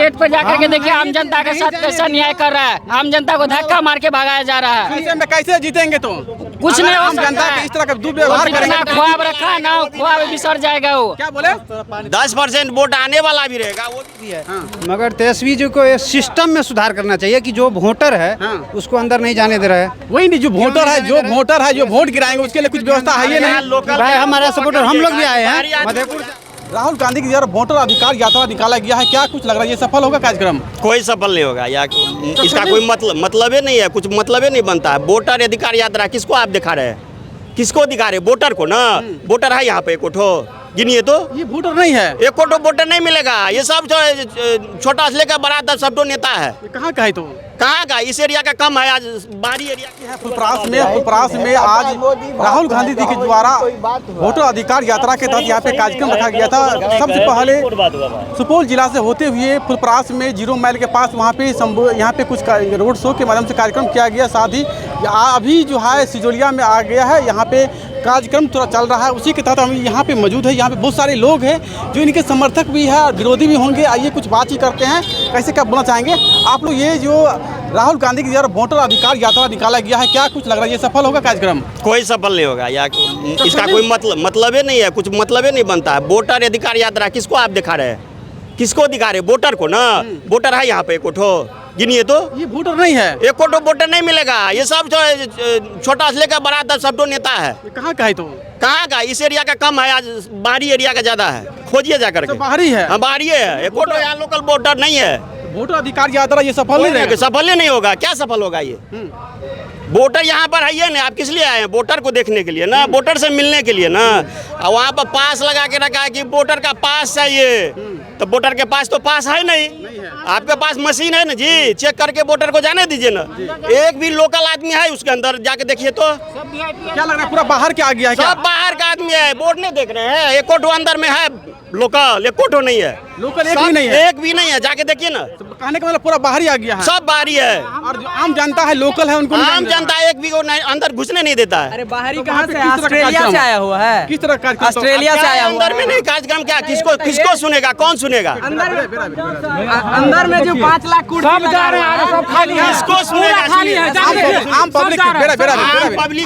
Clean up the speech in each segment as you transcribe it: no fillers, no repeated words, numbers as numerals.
Gate पर जाकर के देखिए आम जनता के साथ कैसा न्याय कर रहा है। आम जनता को धक्का मार के भगाया जा रहा है। ऐसे में कैसे जीतेंगे तो कुछ नहीं हो आम सकता जनता है। के इस तरह का दुर्व्यवहार करेंगे। ख्वाब रखा ना ख्वाब बिसर जाएगा वो। क्या बोले? 10% वोट आने वाला भी रहेगा वो भी है। मगर तेजस्वी जी को इस सिस्टम में सुधार करना चाहिए कि जो वोटर है उसको अंदर नहीं जाने दे रहा है। वही नहीं, जो वोटर है जो वोट गिराएंगे उसके लिए कुछ व्यवस्था है ही नहीं। भाई हमारा सपोर्टर हम लोग भी आए हैं मधेपुर से। राहुल गांधी की जरा वोटर अधिकार यात्रा निकाला गया है, क्या कुछ लग रहा है ये सफल होगा कार्यक्रम? कोई सफल नहीं होगा या इसका कोई मतलब ही नहीं है, कुछ मतलब ही नहीं बनता है। वोटर अधिकार यात्रा किसको आप दिखा रहे हैं? किसको दिखा रहे? वोटर को ना। वोटर है यहाँ पे एक कोठो गिनिए तो ये वोटर नहीं है। एक कोठो वोटर नहीं मिलेगा। ये सब जो छोटा से लेकर बड़ा तक सब तो नेता है। कहाँ का है तो? कहाँ का? इस एरिया का कम है, आज बाहरी एरिया की है। फुलपरास में आज राहुल गांधी जी के द्वारा वोटर अधिकार यात्रा के तहत यहाँ पे कार्यक्रम रखा गया था। सबसे पहले सुपौल जिला से होते हुए फुलपरास में 0 माइल के पास वहाँ पे यहाँ पे कुछ रोड शो के माध्यम से कार्यक्रम किया गया। साथ ही अभी जो है सिजोलिया में आ गया है, यहाँ पे कार्यक्रम थोड़ा चल रहा है। उसी के तहत हम यहाँ पे मौजूद है। यहाँ पे बहुत सारे लोग हैं जो इनके समर्थक भी है, विरोधी भी होंगे। आइए कुछ बातचीत करते हैं, कैसे क्या बोलना चाहेंगे आप लोग। ये जो राहुल गांधी की द्वारा वोटर अधिकार यात्रा निकाला गया है, क्या कुछ लग रहा है ये सफल होगा कार्यक्रम? कोई सफल नहीं होगा या इसका कोई मतलब ही नहीं है, कुछ मतलब ही नहीं बनता है। वोटर अधिकार यात्रा किसको आप दिखा रहे हैं? किसको दिखा रहे? वोटर को ना। वोटर है यहाँ पे एक कोठो गिनिए तो ये वोटर नहीं है। एक कोठो वोटर नहीं मिलेगा। ये सब जो छोटा से लेकर बड़ा तक सब तो नेता है। कहाँ का है तो? कहाँ का? इस एरिया का कम है, आज बाहरी एरिया का ज्यादा है। खोजिए जा करके। बाहरी है। हाँ बाहरी है। एक कोठो यहाँ लोकल वोटर नहीं है। वोटर अधिकार यात्रा ये सफल नहीं रहेगा। सफल ही नहीं होगा। क्या सफल होगा ये? वोटर यहाँ पर है ना। आप किस लिए आए हैं? वोटर को देखने के लिए ना, वोटर से मिलने के लिए ना। और वहाँ पर पास लगा के रखा है कि वोटर का पास चाहिए। तो वोटर के पास तो पास है नहीं। आपके पास मशीन है ना जी, चेक करके वोटर को जाने दीजिए ना। एक भी लोकल आदमी है उसके अंदर जाके देखिए तो। क्या लग रहा है पूरा बाहर के आ गया है? सब बाहर का आदमी है, वोट नहीं देख रहे हैं। एक कोठो अंदर में है लोकल, एक कोठो नहीं है। लोकल एक भी नहीं है। एक भी नहीं है, जाके देखिए ना। तो कहने का मतलब पूरा बाहरी आ गया है। सब बाहरी है। और जो आम जनता है लोकल है उनको आम जनता एक भी को अंदर घुसने नहीं देता है। अरे बाहरी तो कहाँ वहाँ पे से? किस तरह का ऑस्ट्रेलिया कार्यक्रम? से आया हुआ है। किस तरह का? ऑस्ट्रेलिया से आया हुआ अंदर में नहीं कार्यक्रम। क्या किसको सुनेगा? कौन सुनेगा? अंदर में जो 5 लाख कुर्सी सब जा रहे हैं, सब खाली है। किसको सुनेगा? आम पब्लिक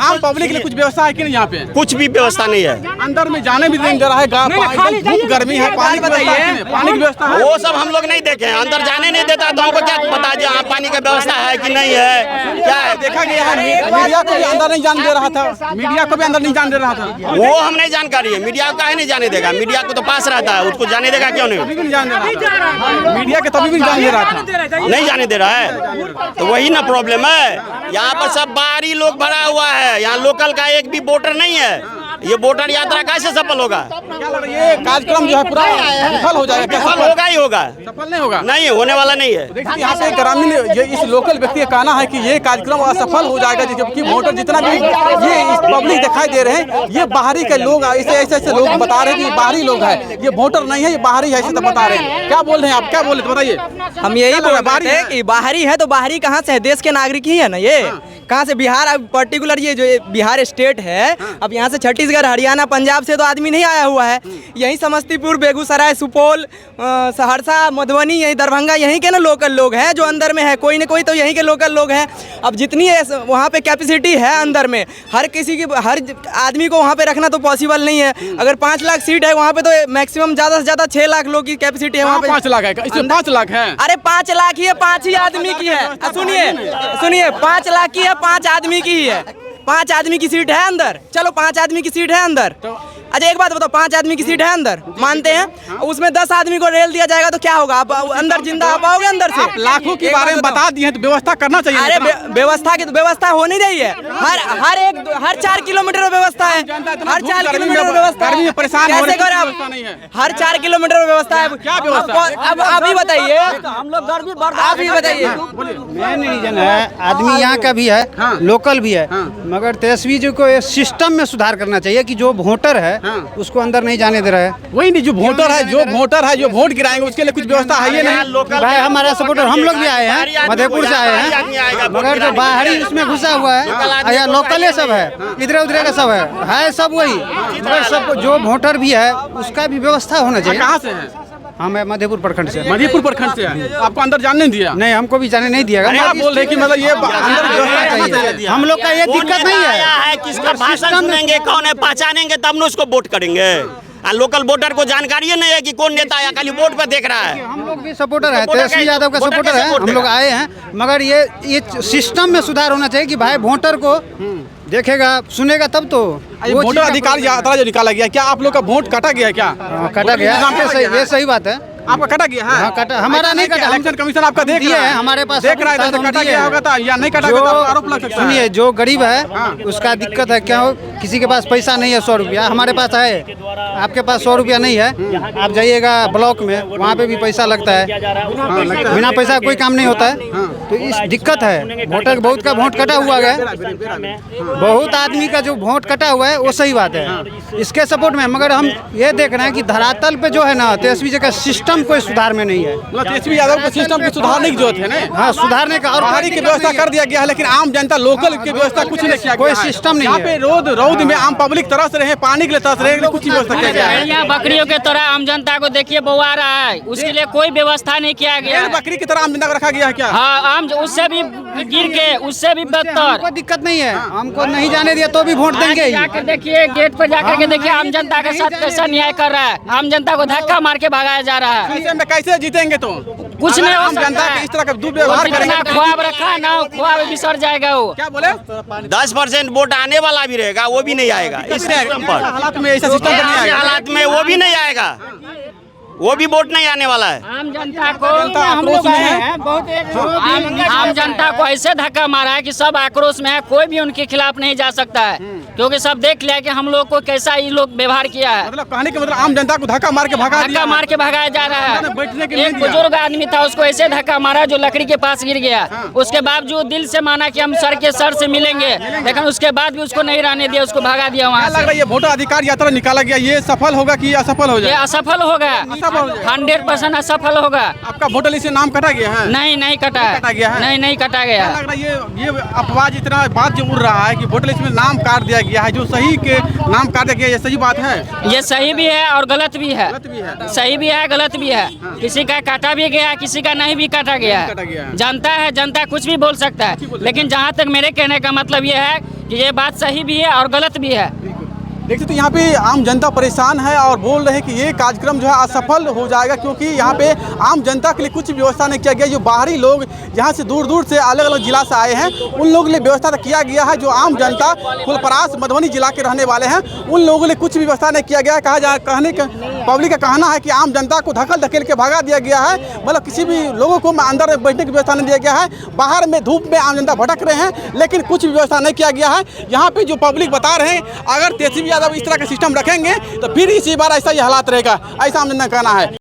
आम पब्लिक के लिए कुछ व्यवस्था है कि नहीं यहाँ पे? कुछ भी व्यवस्था नहीं है। अंदर में जाने भी नहीं दे रहा है। धूप गर्मी है, पानी की व्यवस्था है कि नहीं? पानी की व्यवस्था है। वो सब हम लोग नहीं देखे हैं। अंदर जाने नहीं देता तो हमको क्या पता जहाँ पानी की व्यवस्था है कि नहीं है? क्या है? देखा गया है मीडिया को भी अंदर नहीं जाने दे रहा था। मीडिया को भी अंदर नहीं जाने दे रहा था। वो हम नहीं जानकारी है। मीडिया को काहे नहीं जाने देगा? मीडिया को तो पास रहता है, उसको जाने देगा क्यों नहीं? कभी भी नहीं जाने दे रहा था। मीडिया के तभी भी नहीं जाने दे रहा था। नहीं जाने दे रहा है तो वही ना प्रॉब्लम है। यहाँ पर सब बाहरी लोग भरा हुआ है। यहाँ लोकल का एक भी वोटर नहीं है। ये वोटर यात्रा कैसे सफल होगा? क्या लग रहा है ये कार्यक्रम जो है पूरा विफल हो जाएगा? क्या सफल होगा ही होगा? सफल नहीं होगा? नहीं होने वाला नहीं है। देखिए यहाँ पे ग्रामीण ये इस लोकल व्यक्ति का कहना है कि ये कार्यक्रम असफल हो जाएगा, जबकि वोटर जितना भी ये पब्लिक दिखाई दे रहे हैं ये बाहरी के लोग ऐसे लोग बता रहे हैं कि बाहरी लोग हैं, ये वोटर नहीं है, ये बाहरी है, ऐसे तो बता रहे हैं। क्या बोल रहे हैं आप? क्या बोल रहे थे बताइए। हम यही बोल रहे थे कि बाहरी है तो बाहरी कहाँ से है? देश के नागरिक ही है ना ये। कहाँ से? बिहार। अब पर्टिकुलर ये जो बिहार स्टेट है, अब यहाँ से छत्तीसगढ़, हरियाणा, पंजाब से तो आदमी नहीं आया हुआ है। यहीं समस्तीपुर, बेगूसराय, सुपौल, सहरसा, मधुबनी, यहीं दरभंगा, यहीं के ना लोकल लोग हैं जो अंदर में है। कोई ना कोई तो यहीं के लोकल लोग हैं। अब जितनी वहाँ पे कैपेसिटी है अंदर में, हर आदमी को वहाँ पे रखना तो पॉसिबल नहीं है। अगर 5 लाख सीट है वहाँ पे तो मैक्सिमम ज़्यादा से ज़्यादा 6 लाख लोग की कैपेसिटी है वहाँ पे। 5 लाख है? इसमें 5 लाख है? अरे 5 लाख ही है, 5 ही आदमी की है। सुनिए 5 लाख की है, 5 आदमी की ही है। 5 आदमी की सीट है अंदर। चलो 5 आदमी की सीट है अंदर। अच्छा एक बात बताओ, 5 आदमी की सीट है अंदर, मानते हैं, उसमें 10 आदमी को रेल दिया जाएगा तो क्या होगा? आप अंदर जिंदा आ पाओगे अंदर से? आप लाखों के बारे में बता दिए तो व्यवस्था करना चाहिए। अरे व्यवस्था की तो व्यवस्था हो नहीं रही है। हर 4 किलोमीटर में व्यवस्था है। हर 4 किलोमीटर में व्यवस्था है। कैसे करें आप? हर 4 किलोमीटर में व्यवस्था है। अब अभी बताइए, हम लोग गर्मी आप ही बताइए। मेन रीजन है आदमी यहाँ का भी है, लोकल भी है, मगर तेजस्वी जी को इस सिस्टम में सुधार करना चाहिए कि जो वोटर है उसको अंदर नहीं जाने दे रहा है। वही नहीं, जो वोटर है जो वोट गिराएंगे उसके लिए कुछ व्यवस्था है ही नहीं। भाई हमारा सपोर्टर हम लोग भी आए हैं, मधेपुर से आए हैं, मगर जो बाहरी उसमें घुसा हुआ है या लोकल सब है, इधर उधर का सब है सब वही, मगर सब जो वोटर भी है उसका भी व्यवस्था होना चाहिए। कहाँ से है? हम मधेपुर प्रखंड से। मधेपुर प्रखंड से है। आपको अंदर जाने नहीं दिया? नहीं, हमको भी जाने नहीं दिया। आप बोल रहे कि मतलब ये अंदर व्यवस्था चाहिए। हम लोग का ये दिक्कत नहीं है। किसका भाषण सुनेंगे, कौन है पहचानेंगे तब न उसको वोट करेंगे। लोकल वोटर को जानकारी नहीं है कि कौन नेता है, खाली वोट पर देख रहा है। हम लोग भी सपोर्टर है, तेजस्वी यादव का सपोर्टर है, हम लोग आए हैं। मगर ये सिस्टम में सुधार होना चाहिए कि भाई वोटर को देखेगा सुनेगा तब तो। वोटर अधिकार यात्रा जो निकाला गया, क्या आप लोग का वोट काटा गया है क्या? कटा गया, ये सही बात है। आपका कटा गया है? हाँ, कटा, हमारा नहीं कटा। इलेक्शन कमीशन आपका देख रहा है, हमारे पास देख रहा है, कटा गया होगा तो या नहीं कटा गया तो आरोप लग सकता है। सुनिए, जो गरीब है उसका दिक्कत है, क्या हो किसी के पास पैसा नहीं है 100 रुपया, हमारे पास है, आपके पास 100 रुपया नहीं है, आप जाइएगा ब्लॉक में, वहाँ पे भी पैसा लगता है, बिना पैसा कोई काम नहीं होता है। तो इस दिक्कत है, वोटर बहुत का वोट कटा हुआ है, बहुत आदमी का जो वोट कटा हुआ है वो सही बात है, इसके सपोर्ट में। मगर हम ये देख रहे हैं कि धरातल पे जो है ना, तेजस्वी जी का सिस्टम कोई सुधार में नहीं है। तेजस्वी यादव को सिस्टम को सुधारने की जरूरत है ना? हाँ, सुधारने का, और बाहरी की व्यवस्था कर दिया गया है, लेकिन आम जनता लोकल की व्यवस्था कुछ नहीं किया गया। कोई सिस्टम नहीं है। यहाँ पे रौद में आम पब्लिक तरस रहे हैं, पानी के लिए तरस रहे हैं, कुछ व्यवस्था किया गया है? यहाँ बकरियों के तरह आम जनता को देखिए बउआ रहा है, उसके लिए कोई व्यवस्था नहीं किया गया। बकरी की तरह आम जनता को रखा गया है क्या? हाँ, आम उससे भी गिर के, उससे भी बदतर। कोई दिक्कत नहीं है, हमको नहीं जाने दिया तो भी वोट देंगे ही। जाकर देखिए, गेट पर जाकर के देखिए, आम जनता के साथ कैसा न्याय कर रहा है। आम जनता को धक्का मार के भगाया जा रहा है। ऐसे में कैसे जीतेंगे? तो कुछ नहीं हो आम सकता जनता है। के इस तरह का दुर्व्यवहार करेंगे तो ख्वाब रखा है ना, ख्वाब बिसर जाएगा वो। क्या बोले? 10% वोट आने वाला भी रहेगा, वो भी नहीं आएगा इस सिस्टम पर। हालात में ऐसा सिस्टम नहीं ऐसे आएगा। हालात में वो भी नहीं आएगा, वो भी वोट नहीं आने वाला है। आम जनता को हम लोग हैं, आम जनता को ऐसे धक्का मारा है कि सब आक्रोश में है, कोई भी उनके खिलाफ नहीं जा सकता है, क्योंकि सब देख लिया कि हम लोग को कैसा ये लोग व्यवहार किया है। मतलब कहने का मतलब आम जनता को धक्का मार के भगा दिया। धक्का मार के भगाया जा रहा है। बैठने के लिए एक नहीं दिया। बुजुर्ग आदमी था, उसको ऐसे धक्का मारा जो लकड़ी के पास गिर गया। उसके बावजूद दिल से माना कि हम सर के सर से मिलेंगे, लेकिन उसके बाद भी उसको नहीं रहने दिया, उसको भगा दिया वहाँ क्या लग रहा है ये वोटर अधिकार यात्रा निकाला गया, ये सफल होगा कि असफल हो ये जाए? असफल हो गया, 100% असफल होगा। आपका वोटर लिस्ट से नाम कटा गया है? नहीं कटा है, कटा गया है? नहीं कटा गया। क्या लग रहा है ये अफवाह इतना बात जो उड़ रहा है कि वोटर लिस्ट में नाम काट दिया गया है, जो सही के नाम काट दिया गया, ये सही बात है? ये सही भी है और गलत भी है, गलत भी है। सही भी है गलत भी है। किसी का काटा भी गया, किसी का नहीं भी काटा गया काटा गया है। है। जनता है, जनता कुछ भी बोल सकता है, लेकिन जहाँ तक मेरे कहने का मतलब ये है कि ये बात सही भी है और गलत भी है। देखते तो यहाँ पे आम जनता परेशान है और बोल रहे हैं कि ये कार्यक्रम जो है असफल हो जाएगा, क्योंकि यहाँ पे आम जनता के लिए कुछ व्यवस्था नहीं किया गया। जो बाहरी लोग यहाँ से दूर दूर से अलग अलग जिला से आए हैं, उन लोगों के लिए व्यवस्था किया गया है। जो आम जनता फुलपरास मधुबनी जिला के रहने वाले हैं, उन लोगों के लिए कुछ व्यवस्था नहीं किया गया है। कहने का पब्लिक का कहना है कि आम जनता को धकेल धकेल के भगा दिया गया है, मतलब किसी भी लोगों को अंदर बैठने की व्यवस्था नहीं दिया गया है। बाहर में धूप में आम जनता भटक रहे हैं, लेकिन कुछ व्यवस्था नहीं किया गया है। यहाँ पे जो पब्लिक बता रहे हैं, अगर तेजस्वी यादव इस तरह का सिस्टम रखेंगे तो फिर इसी बार ऐसा ही हालात रहेगा, ऐसा हम कहना है।